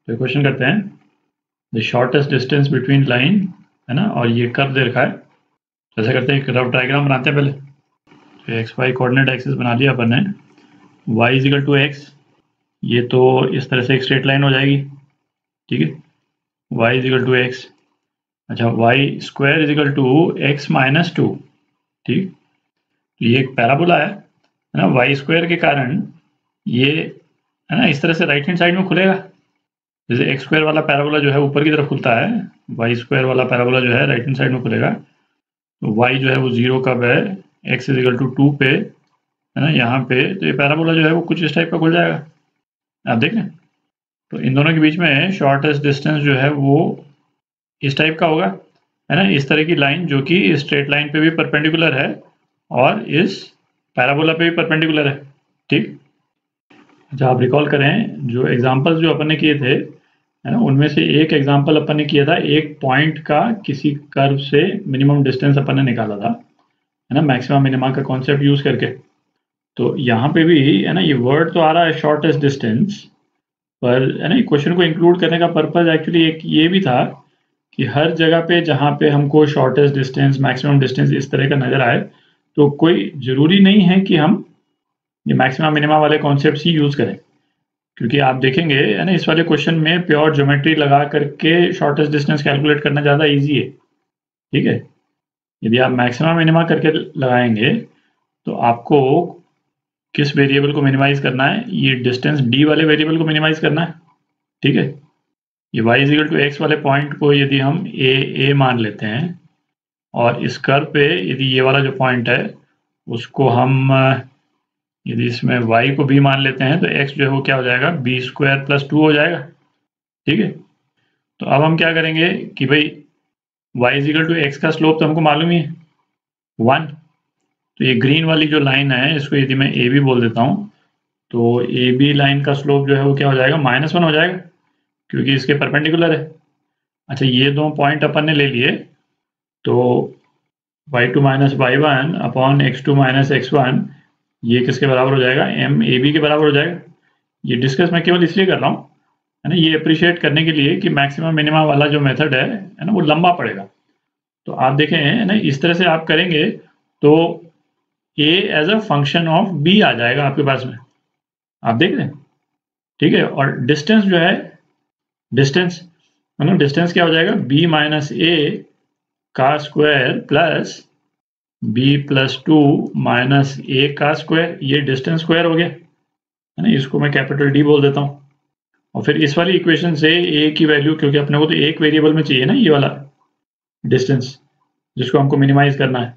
तो क्वेश्चन करते हैं the shortest distance between line, है ना, और ये कर्व दे रखा है। तो ऐसा करते हैं, एक रफ डायग्राम बनाते हैं पहले। तो एक्स वाई कोऑर्डिनेट एक्सिस बना लिया अपन ने। y इजिकल टू एक्स, ये तो इस तरह से एक स्ट्रेट लाइन हो जाएगी, ठीक है। y इजिकल टू एक्स, अच्छा Y square is equal to X minus two, ठीक। तो ये एक पैराबोला है ना, वाई स्क्वायर के कारण ये, है ना, इस तरह से राइट हैंड साइड में खुलेगा। जैसे एक्स स्क्वायर वाला पैराबोला जो है ऊपर की तरफ खुलता है, वाई स्क्वायर वाला पैराबोला जो है राइट हैंड साइड में खुलेगा। तो वाई जो है वो 0 कब है, एक्स इजिकल टू 2 पे, है ना, यहाँ पे। तो ये पैराबोला जो है वो कुछ इस टाइप का खुल जाएगा, आप देख रहे हैं। तो इन दोनों के बीच में शॉर्टेस्ट डिस्टेंस जो है वो इस टाइप का होगा, है ना, इस तरह की लाइन जो कि स्ट्रेट लाइन पे भी परपेंडिकुलर है और इस पैराबोला पे भी परपेंडिकुलर है, ठीक। अच्छा आप रिकॉल करें जो एग्जांपल्स जो अपन ने किए थे, है ना, उनमें से एक एग्जांपल अपन ने किया था एक पॉइंट का किसी कर्व से मिनिमम डिस्टेंस अपन ने निकाला था, है ना, मैक्सिमा मिनिमा का कॉन्सेप्ट यूज करके। तो यहाँ पे भी, है ना, ये वर्ड तो आ रहा है शॉर्टेस्ट डिस्टेंस, पर है ना क्वेश्चन को इंक्लूड करने का पर्पज एक्चुअली एक ये भी था कि हर जगह पे जहाँ पे हमको शॉर्टेस्ट डिस्टेंस मैक्सिमम डिस्टेंस इस तरह का नजर आए, तो कोई जरूरी नहीं है कि हम ये मैक्सिमा मिनिमा वाले कॉन्सेप्ट्स ही यूज करें। क्योंकि आप देखेंगे, है ना, इस वाले क्वेश्चन में प्योर ज्योमेट्री लगा करके शॉर्टेस्ट डिस्टेंस कैलकुलेट करना ज़्यादा ईजी है, ठीक है। यदि आप मैक्सिमा मिनिमा करके लगाएंगे तो आपको किस वेरिएबल को मिनिमाइज करना है, ये डिस्टेंस डी वाले वेरिएबल को मिनिमाइज करना है, ठीक है। ये y इजिकल टू एक्स वाले पॉइंट को यदि हम ए मान लेते हैं और इस कर्व पे यदि ये वाला जो पॉइंट है उसको हम यदि इसमें y को b मान लेते हैं तो x जो है वो क्या हो जाएगा, बी स्क्वायर प्लस 2 हो जाएगा, ठीक है। तो अब हम क्या करेंगे कि भाई y इजिकल टू एक्स का स्लोप तो हमको मालूम ही है 1। तो ये ग्रीन वाली जो लाइन है इसको यदि मैं ए बी बोल देता हूँ, तो ए बी लाइन का स्लोप जो है वो क्या हो जाएगा, -1 हो जाएगा, क्योंकि इसके परपेंडिकुलर है। अच्छा ये दो पॉइंट अपन ने ले लिए, तो y2 minus y1 upon x2 minus x1 ये किसके बराबर हो जाएगा, एम ए बी के बराबर हो जाएगा। ये डिस्कस मैं केवल इसलिए कर रहा हूँ, है ना, ये अप्रिशिएट करने के लिए कि मैक्सिमम मिनिमम वाला जो मेथड है ना, वो लंबा पड़ेगा। तो आप देखें, है ना, इस तरह से आप करेंगे तो a as a function of b आ जाएगा आपके पास में, आप देख रहे हैं, ठीक है। और डिस्टेंस जो है, डिस्टेंस मतलब डिस्टेंस क्या हो जाएगा, b माइनस ए का square plus b plus 2 minus A का स्क्वायर, ये डिस्टेंस स्क्वायर हो गया, है ना, इसको मैं कैपिटल D बोल देता हूँ। और फिर इस वाली इक्वेशन से a की वैल्यू, क्योंकि अपने को तो एक वेरिएबल में चाहिए ना ये वाला डिस्टेंस जिसको हमको मिनिमाइज करना है,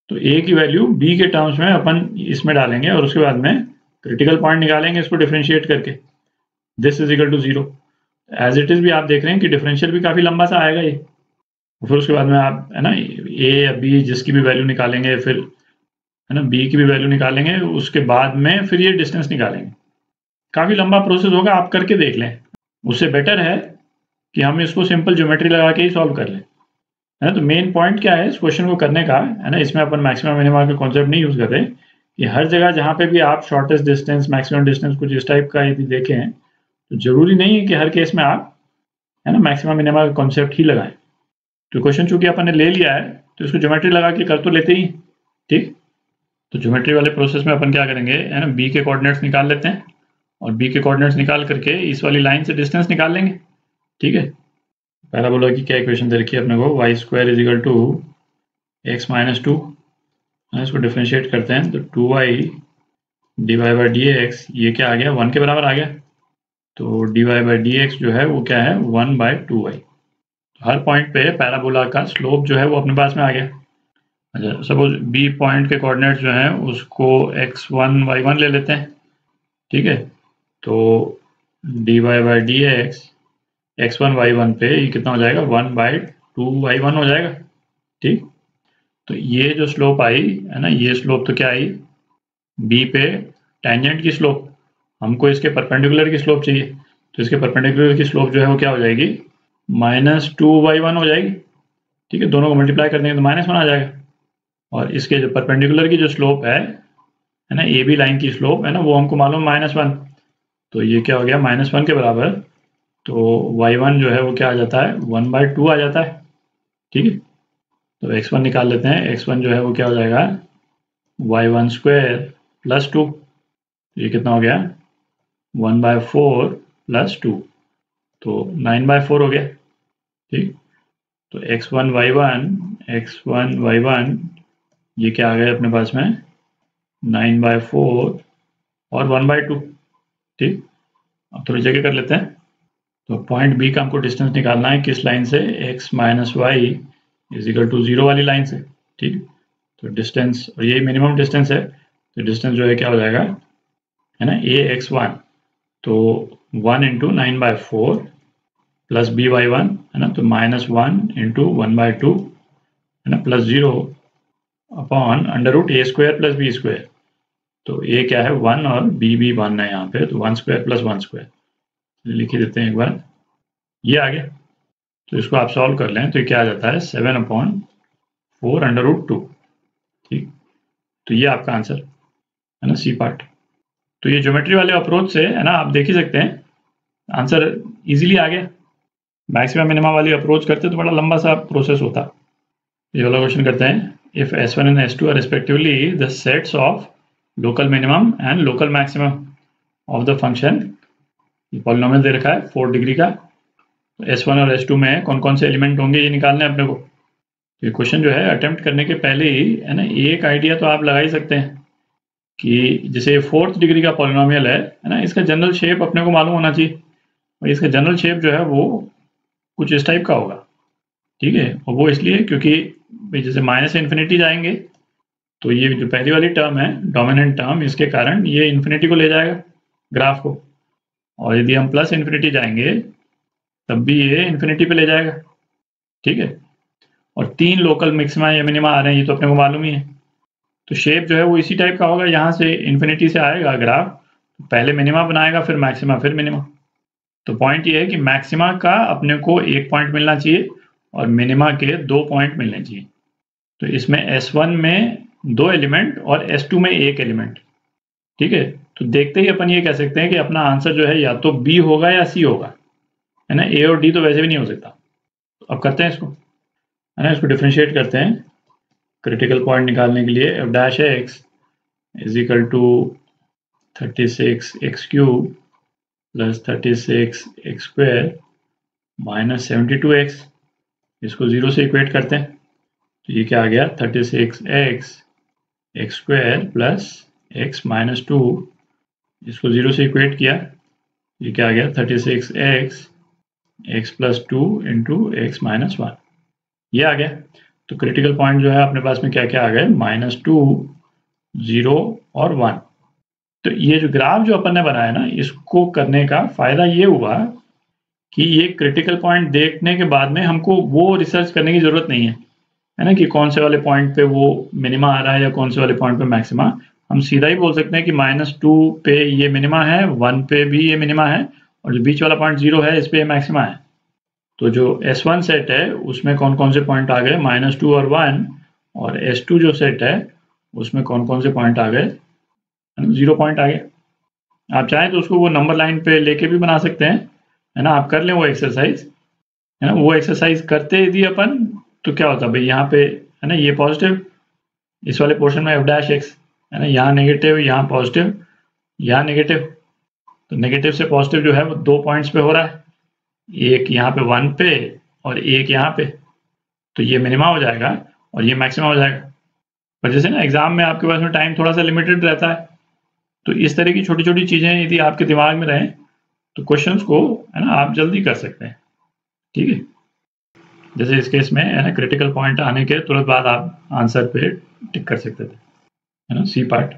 तो a की वैल्यू b के टर्म्स में अपन इसमें डालेंगे और उसके बाद में क्रिटिकल पॉइंट निकालेंगे इसको डिफरेंशिएट करके, this is equal to 0। As it is भी आप देख रहे हैं कि डिफरेंशियल भी काफ़ी लंबा सा आएगा ये। फिर उसके बाद में आप, है ना, a या b जिसकी भी वैल्यू निकालेंगे, फिर है ना b की भी वैल्यू निकालेंगे, उसके बाद में फिर ये डिस्टेंस निकालेंगे। काफ़ी लंबा प्रोसेस होगा, आप करके देख लें। उससे बेटर है कि हम इसको सिंपल ज्योमेट्री लगा के ही सॉल्व कर लें, है ना। तो मेन पॉइंट क्या है इस क्वेश्चन को करने का, है ना, इसमें अपन मैक्सिमम मिनिमम का कॉन्सेप्ट नहीं यूज करते कि हर जगह जहाँ पे भी आप शॉर्टेस्ट डिस्टेंस मैक्सिमम डिस्टेंस कुछ इस टाइप का यदि देखें तो जरूरी नहीं है कि हर केस में आप, है ना, मैक्सिमम मिनिमम का कॉन्सेप्ट ही लगाएं। तो क्वेश्चन चूंकि अपन ने ले लिया है तो इसको ज्योमेट्री लगा के कर तो लेते ही, ठीक। तो ज्योमेट्री वाले प्रोसेस में अपन क्या करेंगे, है ना, बी के कोऑर्डिनेट्स निकाल लेते हैं और बी के कोऑर्डिनेट्स निकाल करके इस वाली लाइन से डिस्टेंस निकाल लेंगे, ठीक है। पैराबोला की क्या इक्वेशन दे रखी है अपने को, Y square is equal to X minus 2, इसको डिफरेंशिएट करते हैं तो 2y divide by D x, ये क्या आ गया, 1 के बराबर आ गया। तो डिवाइड बाई डी एक्स जो है वो क्या है, 1/2y। तो हर पॉइंट पे पैराबोला का स्लोप जो है वो अपने पास में आ गया। अच्छा सपोज बी पॉइंट के कोऑर्डिनेट्स जो हैं उसको x1 y1 ले लेते हैं, ठीक है। तो divide by D x x1 y1 पे ये कितना हो जाएगा, 1/2y1 हो जाएगा, ठीक। तो ये जो स्लोप आई है ना, ये स्लोप तो क्या आई, b पे टेंजेंट की स्लोप, हमको इसके परपेंडिकुलर की स्लोप चाहिए, तो इसके परपेंडिकुलर की स्लोप जो है वो क्या हो जाएगी, -2y1 हो जाएगी, ठीक है। दोनों को मल्टीप्लाई कर देंगे तो -1 आ जाएगा। और इसके जो परपेंडिकुलर की जो स्लोप है ना, ए बी लाइन की स्लोप है ना, वो हमको मालूम -1, तो ये क्या हो गया, -1 के बराबर। तो y1 जो है वो क्या आ जाता है 1/2 आ जाता है। ठीक है, तो x1 निकाल लेते हैं। x1 जो है वो क्या हो जाएगा y1 स्क्वायर प्लस 2, ये कितना हो गया 1/4 प्लस 2, तो 9/4 हो गया। ठीक, तो x1 y1 ये क्या आ गया अपने पास में 9/4 और 1/2। ठीक, अब थोड़ी जगह कर लेते हैं। तो पॉइंट बी का हमको डिस्टेंस निकालना है किस लाइन से, x minus Y is equal to 0 वाली लाइन से। ठीक, तो डिस्टेंस, और यही मिनिमम डिस्टेंस है, तो डिस्टेंस जो है क्या हो जाएगा, है ना, ax1, तो 1 इंटू 9/4 प्लस by1, है ना, तो -1 इंटू 1/2, है ना, plus 0 upon under root a square plus b square. तो a क्या है 1 और b भी 1 है यहाँ पे, तो 1 स्क्वायर प्लस 1 स्क्वायर लिख ही देते हैं एक बार, ये आ गया। तो इसको आप सॉल्व कर लें तो ये क्या आ जाता है 7/4 अंडर रूट 2। ठीक, तो ये आपका आंसर है ना, सी पार्ट। तो ये ज्योमेट्री वाले अप्रोच से, है ना, आप देख ही सकते हैं आंसर इजीली आ गया। मैक्सिमम मिनिमम वाली अप्रोच करते तो बड़ा लंबा सा प्रोसेस होता। ये वाला क्वेश्चन करते हैं, if S1 and S2 are respectively the sets of local minimum and local maximum of the function, polynomial दे रखा है 4 डिग्री का, तो S1 और S2 में कौन कौन से एलिमेंट होंगे ये निकालना है अपने को। तो ये क्वेश्चन जो है अटेम्प्ट करने के पहले ही, है ना, एक आइडिया तो आप लगा ही सकते हैं कि जैसे 4th डिग्री का पॉलिनोमियल है ना, इसका जनरल शेप अपने को मालूम होना चाहिए, और इसका जनरल शेप जो है वो कुछ इस टाइप का होगा। ठीक है, और वो इसलिए क्योंकि जैसे माइनस से इन्फिनिटी जाएंगे तो ये जो पहली वाली टर्म है डोमिनेंट टर्म, इसके कारण ये इन्फिनिटी को ले जाएगा ग्राफ को, और यदि हम प्लस इन्फिनिटी जाएंगे तब भी ये इन्फिनिटी पे ले जाएगा। ठीक है, और 3 लोकल मैक्सिमा या मिनिमा आ रहे हैं, ये तो अपने को मालूम ही है। तो शेप जो है वो इसी टाइप का होगा, यहाँ से इन्फिनिटी से आएगा ग्राफ, पहले मिनिमा बनाएगा फिर मैक्सिमा फिर मिनिमा। तो पॉइंट ये है कि मैक्सिमा का अपने को 1 पॉइंट मिलना चाहिए और मिनिमा के 2 पॉइंट मिलने चाहिए। तो इसमें S1 में 2 एलिमेंट और S2 में 1 एलिमेंट। ठीक है, तो देखते ही अपन ये कह सकते हैं कि अपना आंसर जो है या तो B होगा या C होगा, है ना, A और D तो वैसे भी नहीं हो सकता। तो अब करते हैं इसको, है ना, इसको डिफ्रेंशिएट करते हैं क्रिटिकल पॉइंट निकालने के लिए। f dash x is equal to 36x³ plus 36x square minus 72x, इसको 0 से इक्वेट करते हैं, तो ये क्या आ गया 36x x² plus x minus 2, इसको 0 से इक्वेट किया, ये क्या आ गया 36x x plus 2 into x minus 1, ये आ गया। तो क्रिटिकल पॉइंट जो है अपने पास में क्या क्या आ गए -2, 0 और 1। तो ये जो ग्राफ जो अपन ने बनाया ना, इसको करने का फायदा ये हुआ कि ये क्रिटिकल पॉइंट देखने के बाद में हमको वो रिसर्च करने की जरूरत नहीं है ना, कि कौन से वाले पॉइंट पे वो मिनिमा आ रहा है या कौन से वाले पॉइंट पे मैक्सिमा। हम सीधा ही बोल सकते हैं कि -2 पे ये मिनिमा है, 1 पे भी ये मिनिमा है, और जो बीच वाला पॉइंट 0 है इस पे मैक्सिमा है। तो जो S1 सेट है उसमें कौन कौन से पॉइंट आ गए -2 और 1, और S2 जो सेट है उसमें कौन कौन से पॉइंट आ गए 0 पॉइंट आ गए। आप चाहें तो उसको वो नंबर लाइन पे लेके भी बना सकते हैं, है ना, आप कर लें वो एक्सरसाइज, है ना। वो एक्सरसाइज करते यदि अपन तो क्या होता है भाई, यहाँ पे है ना ये पॉजिटिव, इस वाले पोर्शन में f डैश x, है ना, यहाँ नेगेटिव, यहाँ पॉजिटिव, यहाँ नेगेटिव। तो नेगेटिव से पॉजिटिव जो है वो 2 पॉइंट्स पे हो रहा है, एक यहाँ पे 1 पे और एक यहाँ पे, तो ये मिनिमा हो जाएगा और ये मैक्सिमा हो जाएगा। पर जैसे ना एग्जाम में आपके पास में टाइम थोड़ा सा लिमिटेड रहता है, तो इस तरह की छोटी छोटी चीजें यदि आपके दिमाग में रहें तो क्वेश्चंस को, है ना, आप जल्दी कर सकते हैं। ठीक है, जैसे इस केस में, है ना, क्रिटिकल पॉइंट आने के तुरंत बाद आप आंसर पे टिक कर सकते थे, है ना, सी पार्ट।